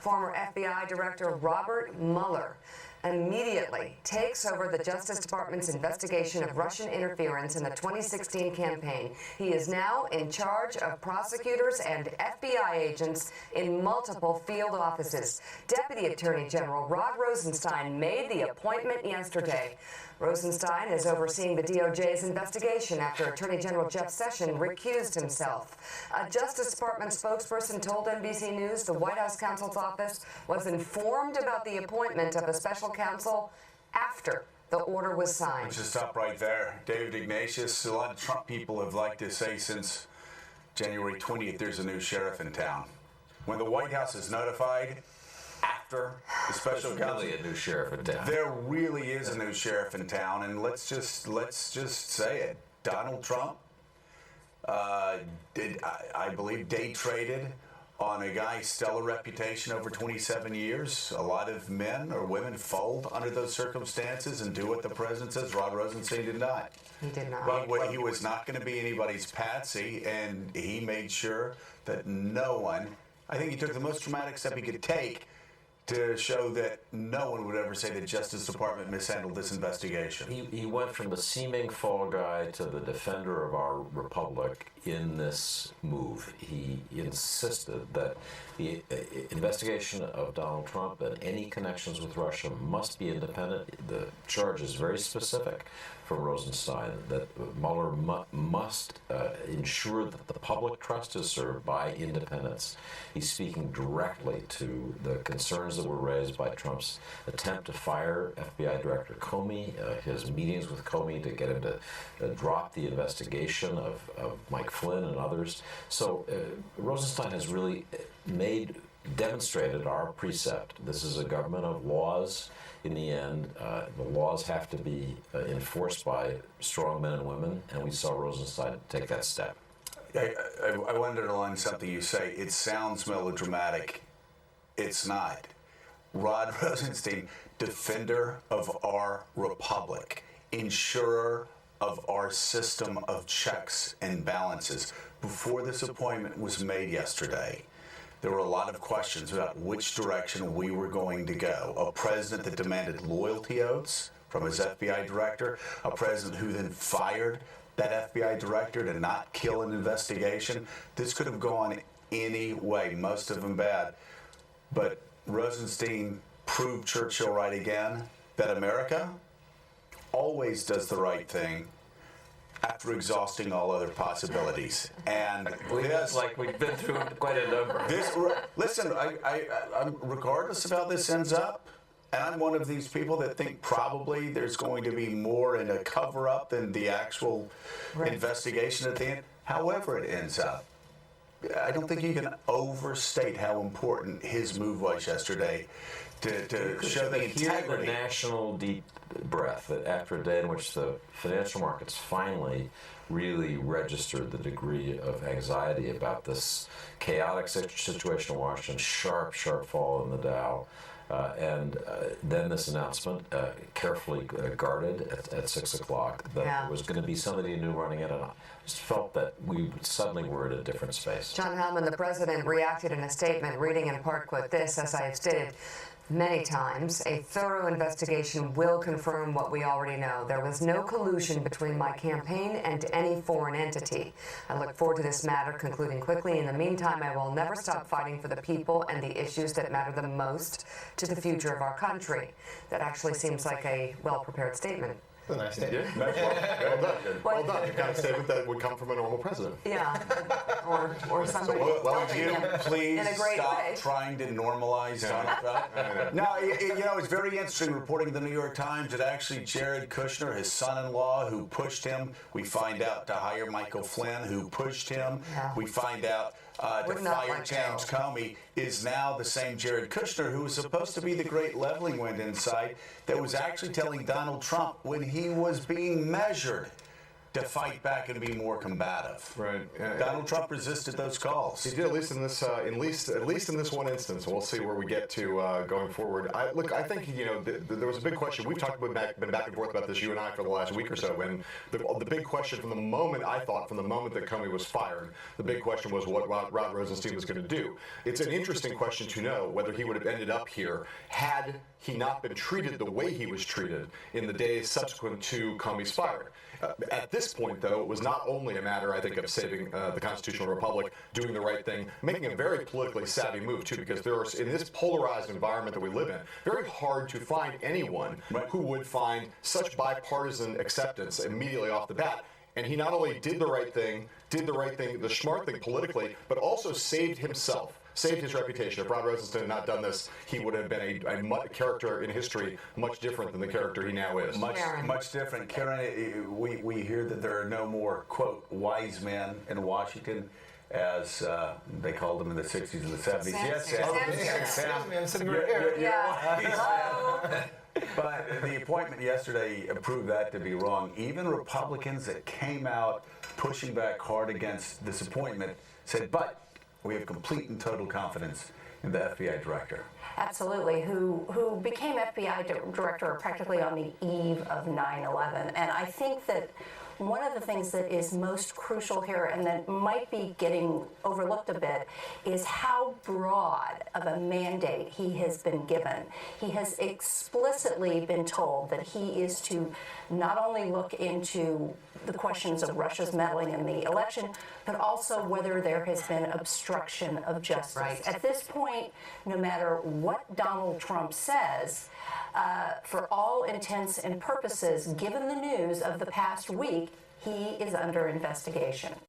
former FBI Director Robert Mueller immediately takes over the Justice Department's investigation of Russian interference in the 2016 campaign. He is now in charge of prosecutors and FBI agents in multiple field offices. Deputy Attorney General Rod Rosenstein made the appointment yesterday. Rosenstein is overseeing the DOJ's investigation after Attorney General Jeff Sessions recused himself. A Justice Department spokesperson told NBC News the White House counsel's office was informed about the appointment of a special counsel after the order was signed. Let's just stop right there. David Ignatius, a lot of Trump people have liked to say since January 20th there's a new sheriff in town. When the White House is notified after the special counsel, really a new sheriff in town. There really is a new sheriff in town, and let's just say it. Donald Trump I believe, day traded on a guy's stellar reputation over 27 years. A lot of men or women fold under those circumstances and do what the president says. Rod Rosenstein did not. He did not. He was not going to be anybody's patsy, and he made sure that no one, I think he took the most dramatic step he could take to show that no one would ever say the Justice Department mishandled this investigation. He went from the seeming fall guy to the defender of our republic in this move. He insisted that the investigation of Donald Trump and any connections with Russia must be independent. The charge is very specific from Rosenstein that Mueller must ensure that the public trust is served by independence. He's speaking directly to the concerns that were raised by Trump's attempt to fire FBI Director Comey, his meetings with Comey to get him to drop the investigation of Mike Flynn and others. So Rosenstein has really demonstrated our precept. This is a government of laws. In the end, the laws have to be enforced by strong men and women, and we saw Rosenstein take that step. I want to underline something you say. It sounds melodramatic. It's not. Rod Rosenstein, defender of our republic, insurer of our system of checks and balances. Before this appointment was made yesterday, there were a lot of questions about which direction we were going to go. A president that demanded loyalty oaths from his FBI director, a president who then fired that FBI director to not kill an investigation. This could have gone any way, most of them bad. But Rosenstein proved Churchill right again, that America always does the right thing after exhausting all other possibilities. And this, like we've been through quite a number. Listen, I'm regardless of how this ends up, and I'm one of these people that think probably there's going to be more in a cover-up than the actual investigation at the end. However it ends up, I don't think you can overstate how important his move was yesterday to show the integrity. The national deep breath that after a day in which the financial markets finally really registered the degree of anxiety about this chaotic situation in Washington, sharp fall in the Dow, and then this announcement, carefully guarded at 6 o'clock, that there was going to be somebody new running it. And I just felt that we suddenly were in a different space. John Hellman, the president, reacted in a statement, reading in part, quote, this, as I have stated many times, a thorough investigation will confirm what we already know. There was no collusion between my campaign and any foreign entity. I look forward to this matter concluding quickly. In the meantime, I will never stop fighting for the people and the issues that matter the most to the future of our country. That actually seems like a well-prepared statement. That's a nice statement. Well done. Well done. The kind of statement that would come from a normal president. Yeah. Or somebody. Well, would you please in a great stop way. trying to normalize Donald Trump? No, it's very interesting reporting in the New York Times that actually Jared Kushner, his son-in-law, who pushed him, we find out to hire Michael Flynn, who pushed him. Yeah. We find out to fire James Comey, is now the same Jared Kushner who was supposed to be the great leveling wind inside, that was actually telling Donald Trump when he was being measured to fight back and be more combative. Right. Donald Trump resisted those calls. He did, at least in this, at least in this one instance. We'll see where we get to going forward. I think there was a big question. We've talked about been back and forth about this, you and I, for the last week or so. And the big question from the moment that Comey was fired, the big question was what Rod Rosenstein was going to do. It's an interesting question to know whether he would have ended up here had he not been treated the way he was treated in the days subsequent to Comey's fire. At this point, though, it was not only a matter, I think, of saving the constitutional republic, doing the right thing, making a very politically savvy move, too, because there are, in this polarized environment that we live in, very hard to find anyone who would find such bipartisan acceptance immediately off the bat. And he not only did the right thing, the smart thing politically, but also saved himself. Saved his reputation. If Rod Rosenstein had not done this, he would have been a character in history much different than the character he now is. Much different. Karen, we hear that there are no more, quote, wise men in Washington, as they called them in the 60s and the 70s. Yes, Sam. Sitting right here. But the appointment yesterday proved that to be wrong. Even Republicans that came out pushing back hard against this appointment said, but we have complete and total confidence in the FBI director. Absolutely, who became FBI director practically on the eve of 9/11. And I think that one of the things that is most crucial here, and that might be getting overlooked a bit, is how broad of a mandate he has been given. He has explicitly been told that he is to not only look into the questions of Russia's meddling in the election, but also whether there has been obstruction of justice. Right. At this point, no matter what Donald Trump says, for all intents and purposes, given the news of the past week, he is under investigation.